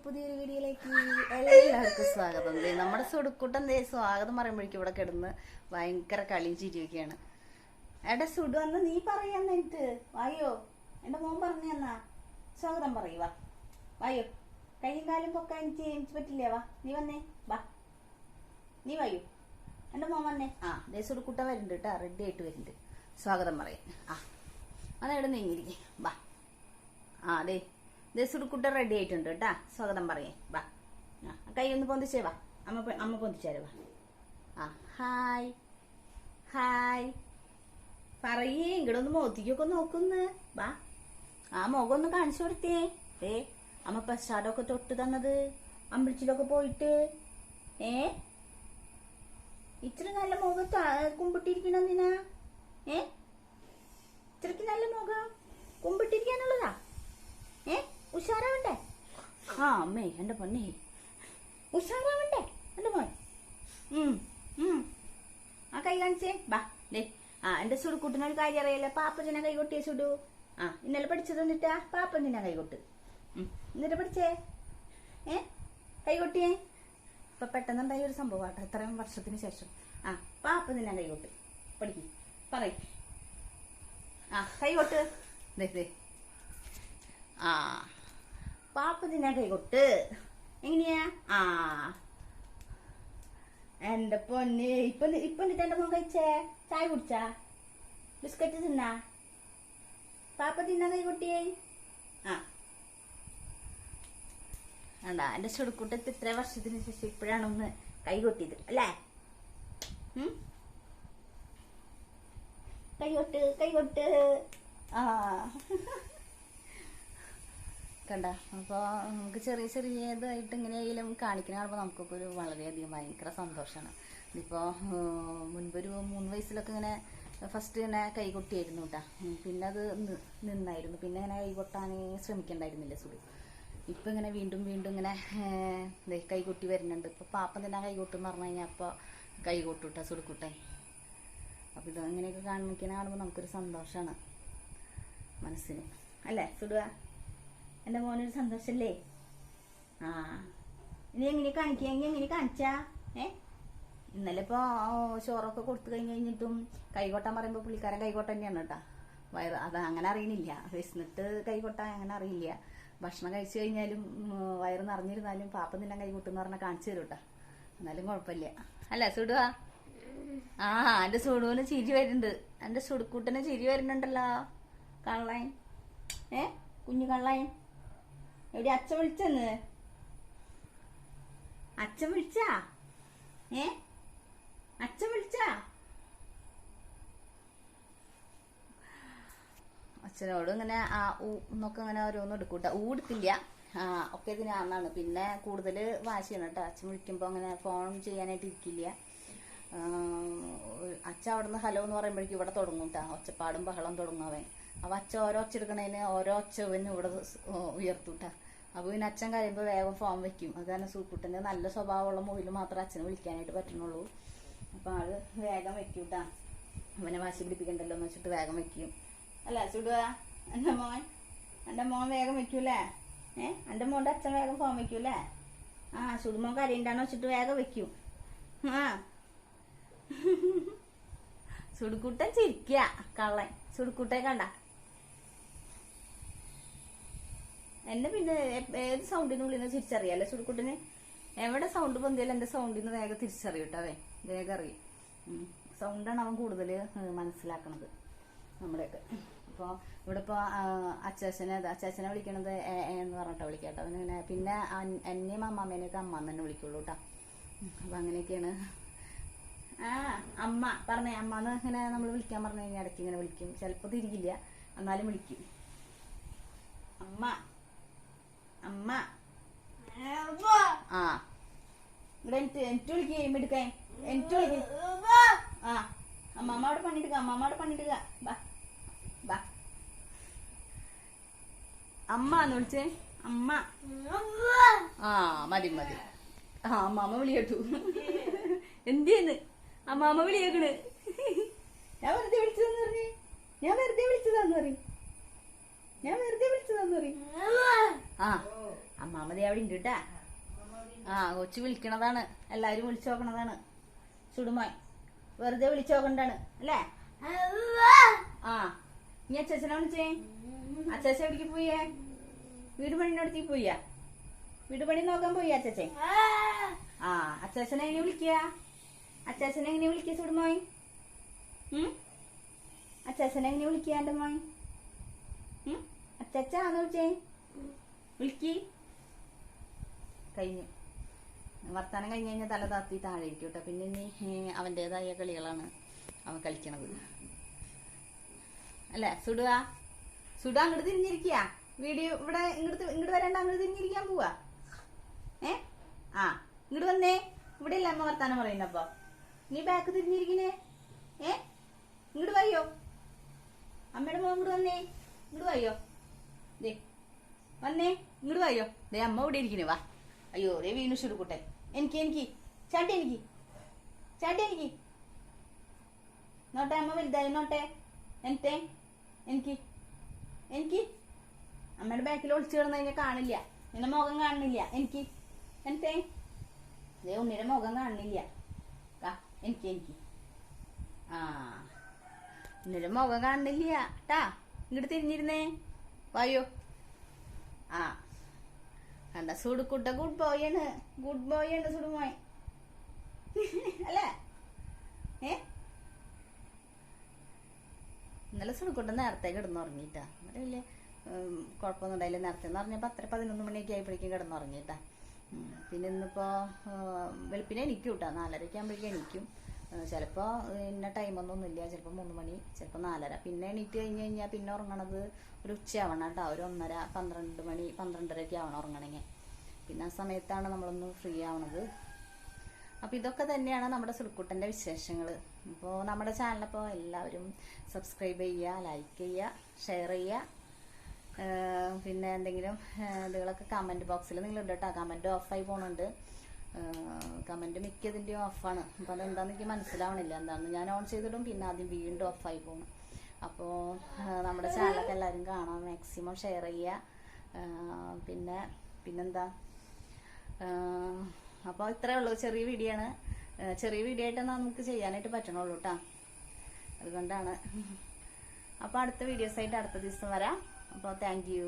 പുതിയൊരു വീഡിയോയിലേക്ക് എല്ലാവർക്കും സ്വാഗതം. നമ്മുടെ സുടുക്കുട്ടൻ സ്വാഗതം പറയുമ്പോഴേക്കും ഇവിടെ കിടന്ന് ഭയങ്കര കളിയും ചിരിയൊക്കെയാണ്. എടാ സുഡു അന്ന് നീ പറയാന്ന് എനിക്ക് വായോ, എന്റെ മോൻ പറഞ്ഞു തന്നാ സ്വാഗതം പറയുവാ. വായോ, കയ്യും കാലും പൊക്കാൻ എനിക്ക് പറ്റില്ലേ? വാ നീ വന്നേ, വാ നീ വായോ, എന്റെ മോൻ വന്നേ. ദേ സുടുക്കുട്ടൻ വരുന്നുണ്ട് കേട്ടാ, റെഡി ആയിട്ട് വരുന്നുണ്ട്. സ്വാഗതം പറയാം. അതെവിടെ നീങ്ങിരിക്കേ, വാ. ദേ സുടുക്കുട്ട റെഡി ആയിട്ടുണ്ട് കേട്ടാ, സ്വാഗതം പറയേ. വാ, കൈ ഒന്ന് പൊന്തിച്ചേ. വാ, അമ്മ പൊന്തിച്ചാലേ. വാ. ഹായ് ഹായ് പറയേ, ഇങ്ങടൊന്ന് മുഖത്തേക്കൊക്കെ നോക്കുന്നു. വാ, മുഖം ഒന്ന് കാണിച്ചു കൊടുത്തേ. അമ്മ പ്രസാദമൊക്കെ തൊട്ട് തന്നത് അമ്പലത്തിലൊക്കെ പോയിട്ട്. ഇച്ചിരി നല്ല മുഖം കുമ്പിട്ടിരിക്കണെന്തിനാ? ഇത്രയ്ക്ക് നല്ല മുഖം കുമ്പിട്ടിരിക്കാനുള്ളതാ? ഉഷാറാവണ്ടേ? അമ്മേ എന്റെ പൊന്നേ, ഉഷാറാവണ്ടേ എന്റെ മോൻ? കൈ കാണിച്ചേ. ബാ ദേ, എന്റെ സുടുക്കുട്ടിനൊരു കാര്യം അറിയാലോ. പാപ്പത്തിനാ കൈ കൊട്ടിയേ സുഡു. ഇന്നലെ പഠിച്ചത് എന്നിട്ടാ പാപ്പത്തിനാ കൈ കൊട്ട്. എന്നിട്ട് പഠിച്ചേ കൈ കൊട്ടിയേ. ഇപ്പൊ പെട്ടെന്നുണ്ടായ ഒരു സംഭവമാട്ടോ, ഇത്രയും വർഷത്തിന് ശേഷം. പാപ്പത്തിനാ കൈ കൊട്ട്. പഠിക്കും പറയും. കൈ കൊട്ട്. ദേ പാപ്പത്തിനാ കൈ കൊട്ട്. എങ്ങനെയാ? എന്റെ പൊന്നെ, ഇപ്പൊ എന്നിട്ട് എന്റെ മോൻ കഴിച്ചേ? ചായ കുടിച്ചാ? ബിസ്ക്കറ്റ് തിന്നാ? പാപ്പ തിന്നാ കൈ കൊട്ടിയേ? വേണ്ട, എന്റെ ചുടുക്കൂട്ടത്ത് ഇത്ര വർഷത്തിന് ശേഷം ഇപ്പോഴാണ് ഒന്ന് കൈ കൊട്ടിയത് അല്ലേ? കൈകൊട്ട് കൈകൊട്ട്. കണ്ട, അപ്പോൾ നമുക്ക് ചെറിയ ചെറിയതായിട്ട് ഇങ്ങനെയെങ്കിലും കാണിക്കുന്ന കാണുമ്പോൾ നമുക്കൊക്കെ ഒരു വളരെയധികം ഭയങ്കര സന്തോഷമാണ്. ഇതിപ്പോൾ മുൻപൊരു 3 വയസ്സിലൊക്കെ ഇങ്ങനെ ഫസ്റ്റ് ഇങ്ങനെ കൈകൊട്ടിയായിരുന്നു കേട്ടോ. പിന്നെ അത് നിന്നായിരുന്നു. പിന്നെ ഇങ്ങനെ കൈകൊട്ടാൻ ശ്രമിക്കണ്ടായിരുന്നില്ല സുഡു. ഇപ്പം ഇങ്ങനെ വീണ്ടും ഇങ്ങനെ കൈകൊട്ടി വരുന്നുണ്ട്. ഇപ്പോൾ പാപ്പൻ തന്നെ കൈകൊട്ടെന്ന് പറഞ്ഞു കഴിഞ്ഞാൽ അപ്പോൾ കൈകൊട്ടു കേട്ടോ സുടുക്കൂട്ടെ. അപ്പോൾ ഇത് ഇങ്ങനെയൊക്കെ കാണുമ്പോൾ നമുക്കൊരു സന്തോഷമാണ് മനസ്സിന്, അല്ലേ സുഡുവാ? എൻ്റെ മോനൊരു സന്തോഷല്ലേ? ഇനി എങ്ങനെ എങ്ങനെ കാണിച്ചാ? ഇന്നലെ ഇപ്പോൾ ചോറൊക്കെ കൊടുത്തു കഴിഞ്ഞിട്ടും കൈകൊട്ടാൻ പറയുമ്പോൾ പുള്ളിക്കാരൻ കൈകൊട്ട തന്നെയാണ് കേട്ടോ. അത് അങ്ങനെ അറിയണില്ല. വിശന്നിട്ട് കൈകൊട്ടാൻ അങ്ങനെ അറിയില്ല. ഭക്ഷണം കഴിച്ചു കഴിഞ്ഞാലും വയറ് നിറഞ്ഞിരുന്നാലും പാപ്പ നിന്നെ കൈകൊട്ടെന്ന് പറഞ്ഞാൽ കാണിച്ചു തരും കേട്ടോ. എന്നാലും കുഴപ്പമില്ല, അല്ല സുഡുവാ? എൻ്റെ സുഡുവിന് ചിരി വരുന്നുണ്ട്. എൻ്റെ സുടുക്കൂട്ടന് ചിരി വരുന്നുണ്ടല്ലോ. കള്ളാൻ കുഞ്ഞു കള്ളാൻ. എവിടെ അച്ഛൻ വിളിച്ചെന്ന്? അച്ഛൻ വിളിച്ചാ? അച്ഛൻ വിളിച്ചാ? അച്ഛനോട് ഇങ്ങനെ എന്നൊക്കെ ഇങ്ങനെ ഓരോന്നും എടുക്കൂട്ട. എടുത്തില്ല, ഒക്കെ ഇതിനാന്നാണ്. പിന്നെ കൂടുതൽ വാശിയാണ് കേട്ടോ. അച്ഛൻ വിളിക്കുമ്പോൾ അങ്ങനെ ഫോൺ ചെയ്യാനായിട്ട് ഇരിക്കില്ല. അച്ഛൻ അവിടെ നിന്ന് ഹലോ എന്ന് പറയുമ്പോഴേക്കും ഇവിടെ തുടങ്ങും കേട്ടോ. ഒച്ചപ്പാടും ബഹളം തുടങ്ങുവൻ. അപ്പോൾ അച്ഛൻ ഓരോ ഒച്ച എടുക്കണതിന് ഓരോ ഒച്ചവന് ഇവിടെ ഉയർത്തൂട്ടാ. അപ്പോൾ പിന്നെ അച്ഛൻ കഴിയുമ്പോൾ വേഗം ഫോൺ വെക്കും. അത് തന്നെ സൂക്കുട്ടൻ്റെ നല്ല സ്വഭാവമുള്ള മുകളിൽ മാത്രമേ അച്ഛനെ വിളിക്കാനായിട്ട് പറ്റുന്നുള്ളൂ. അപ്പോൾ ആള് വേഗം വെക്കൂട്ടാ. അവനെ വാശി പിടിപ്പിക്കണ്ടല്ലോ എന്ന് വെച്ചിട്ട് വേഗം വെക്കും, അല്ല സുഡുവാ? എൻ്റെ മോൻ വേഗം വെക്കൂലേ? എൻ്റെ മോൻ്റെ അച്ഛൻ വേഗം ഫോൺ വെക്കൂലേ? സുഡുമോൻ കരയുണ്ടാന്ന് വെച്ചിട്ട് വേഗം വെക്കും. സുടുക്കൂട്ടൻ ചിരിക്കുക കള്ളൻ. സുടുക്കൂട്ടെ കണ്ട എന്നെ പിന്നെ ഏത് സൗണ്ടിന് വിളിന്ന് തിരിച്ചറിയാലോ സുടുക്കൂട്ടന്. എവിടെ സൗണ്ട് പൊന്തിയാലും എൻ്റെ സൗണ്ടിന്ന് വേഗം തിരിച്ചറിയും കേട്ടോ. വേഗം അറിയും. സൗണ്ടാണ് അവൻ കൂടുതൽ മനസ്സിലാക്കണത് നമ്മുടെയൊക്കെ. അപ്പോൾ ഇവിടെ ഇപ്പോൾ അച്ചാച്ചനെ വിളിക്കണത് എന്ന് പറഞ്ഞിട്ടാണ് വിളിക്കാട്ടോ അവന്. പിന്നെ എന്നെയും അമ്മാമ്മേനെയൊക്കെ അമ്മ തന്നെ വിളിക്കുള്ളൂ കേട്ടോ. അപ്പം അങ്ങനെയൊക്കെയാണ്. അമ്മ പറഞ്ഞേ, അമ്മന്ന് ഇങ്ങനെ നമ്മൾ വിളിക്കാൻ പറഞ്ഞു കഴിഞ്ഞാൽ ഇടയ്ക്ക് ഇങ്ങനെ വിളിക്കും. ചിലപ്പോൾ തിരികില്ല, എന്നാലും വിളിക്കും. അമ്മ അമ്മ. ഇവിടെ എനിക്ക് വിളിക്കേ എടുക്കാൻ. എനിക്ക് വിളിക്കേ. അമ്മ അവിടെ പണിയെടുക്ക. അമ്മ അവിടെ പണിയെടുക്ക. ബാ ബാ. അമ്മ എന്ന് വിളിച്ചേ. അമ്മ. മതി മതി. അമ്മ വിളി കേട്ടു. എന്തിന്ന് അമ്മാമ്മ വിളിയേക്കണ്? ഞാൻ വെറുതെ വിളിച്ചതെന്ന് പറഞ്ഞേ. ഞാൻ വെറുതെ വിളിച്ചതാന്ന് പറയും. ഞാൻ വെറുതെ വിളിച്ചതാന്ന് പറയും. ആ അമ്മാമതി അവിടെ ഉണ്ട് കേട്ടാ. ആ കൊച്ചു വിളിക്കണതാണ്, എല്ലാരും വിളിച്ചു നോക്കണതാണ്. സുടുമായി വെറുതെ വിളിച്ചു നോക്കണ്ടാണ് അല്ലേ? ആ നീ അച്ചാച്ചനെ വിളിച്ചേ. അച്ചാച്ച എവിടേക്ക് പോയേ? വീട് പണിനടുത്തേക്ക് പോയാ? വീട് പണി നോക്കാൻ പോയി അച്ചാച്ചൻ? ആ അച്ചാച്ചനെ എങ്ങനെ വിളിക്കുക? അച്ചാച്ചനെ എങ്ങനെ വിളിക്കുക സുടുമായി? അച്ചാച്ചനെ എങ്ങനെ വിളിക്കുക എന്റെ മോൻ? അച്ചാച്ചാന്ന് വിളിച്ചേ. വിളിക്ക്. കഴിഞ്ഞു വർത്താനം കഴിഞ്ഞ് കഴിഞ്ഞാൽ തല താത്തി താഴെ ഇരിക്കും കേട്ടോ. പിന്നെ ഇനി അവൻ്റെതായ കളികളാണ് അവൻ കളിക്കണത് അല്ലേ? സുടുക അങ്ങോട്ട് തിരിഞ്ഞിരിക്കുക. വീഡിയോ ഇവിടെ ഇങ്ങോട്ട് വരണ്ട, അങ്ങോട്ട് തിരിഞ്ഞിരിക്കാൻ പോവാ. ആ ഇങ്ങോട്ട് വന്നേ. ഇവിടെ ഇല്ല അമ്മ വർത്താനം പറയുന്നപ്പോ. നീ ബാക്ക് തിരിഞ്ഞിരിക്കണേ. ഇങ്ങോട്ട് വയ്യോ? അമ്മയുടെ മോൻ ഇങ്ങോട്ട് വന്നേ. ഇങ്ങോട്ട് വയ്യോ? ദേ വന്നേ, ഇങ്ങോട്ട് വയ്യോ? ദേ അമ്മ ഇവിടെ ഇരിക്കണേ. വാ. അയ്യോ ദേ വീണു ചുടുക്കൂട്ടെ. എനിക്ക് ചാട്ടി നോട്ടെ. അമ്മ വലുതായി നോട്ടെ. എനിക്ക് അമ്മയുടെ ബാക്കിൽ ഒളിച്ചു കിടന്നു കഴിഞ്ഞാൽ കാണില്ല. എന്റെ മുഖം കാണുന്നില്ല. എനിക്ക് ദേ ഉണ്ണിയുടെ മുഖം കാണുന്നില്ല. എനിക്ക് ആ ഉണ്ണിയുടെ മുഖം കാണുന്നില്ല ട്ടാ. ഇങ്ങോട്ട് തിരിഞ്ഞിരുന്നേ. വായോ. ആ കണ്ട സുടുക്കുട്ട ഗുഡ് ബോയ് ആണ് സുടുമോയ് അല്ലേ? ഇന്നലെ സുടുക്കുട്ട നേരത്തെ കിടന്നുറങ്ങിട്ടാ. അവിടെ വലിയ കുഴപ്പമൊന്നും ഉണ്ടായില്ല. നേരത്തെ എന്ന് പറഞ്ഞപ്പോൾ 11 മണിയൊക്കെ ആയപ്പോഴേക്കും കിടന്നുറങ്ങിട്ടാ. പിന്നെ ഇന്നിപ്പോ വെളുപ്പിനെ എണീക്കും കേട്ടോ. 4:30 ആകുമ്പോഴേക്കും എണീക്കും. ചിലപ്പോൾ ഇന്ന ടൈമൊന്നുമില്ല. ചിലപ്പോൾ 3 മണി, ചിലപ്പോൾ 4:30. പിന്നെ എണീറ്റ് കഴിഞ്ഞാൽ പിന്നെ ഉറങ്ങണത് ഒരു ഉച്ചയാവണം കേട്ടോ. ഒരു 1:30, 12 മണി, 12:30 ആവണം ഉറങ്ങണമെങ്കിൽ. പിന്നെ ആ സമയത്താണ് നമ്മളൊന്ന് ഫ്രീ ആവണത്. അപ്പോൾ ഇതൊക്കെ തന്നെയാണ് നമ്മുടെ സുടുക്കുട്ടൻ്റെ വിശേഷങ്ങൾ. അപ്പോൾ നമ്മുടെ ചാനലപ്പോൾ എല്ലാവരും സബ്സ്ക്രൈബ് ചെയ്യുക, ലൈക്ക് ചെയ്യുക, ഷെയർ ചെയ്യുക. പിന്നെ എന്തെങ്കിലും ഇതുകളൊക്കെ കമൻറ്റ് ബോക്സിൽ നിങ്ങൾ ഇട്ടോ. കമൻറ്റ് ഓഫായി പോകുന്നുണ്ട്. കമൻറ്റ് മിക്കതിൻ്റെയും ഓഫാണ്. അപ്പോൾ അതെന്താണെന്ന് എനിക്ക് മനസ്സിലാവണില്ല. എന്താണെന്ന് ഞാൻ ഓൺ ചെയ്തിടും, പിന്നെ ആദ്യം വീണ്ടും ഓഫായി പോകും. അപ്പോൾ നമ്മുടെ ചാനലൊക്കെ എല്ലാവരും കാണാം, മാക്സിമം ഷെയർ ചെയ്യുക. പിന്നെന്താ, അപ്പോൾ ഇത്രയേ ഉള്ളൂ. ചെറിയ വീഡിയോ ആണ്. ചെറിയ വീഡിയോ ആയിട്ട് നമുക്ക് ചെയ്യാനായിട്ട് പറ്റണുള്ളൂ കേട്ടോ. അതുകൊണ്ടാണ്. അപ്പോൾ അടുത്ത വീഡിയോസായിട്ട് അടുത്ത ദിവസം വരാം. അപ്പോൾ താങ്ക് യു.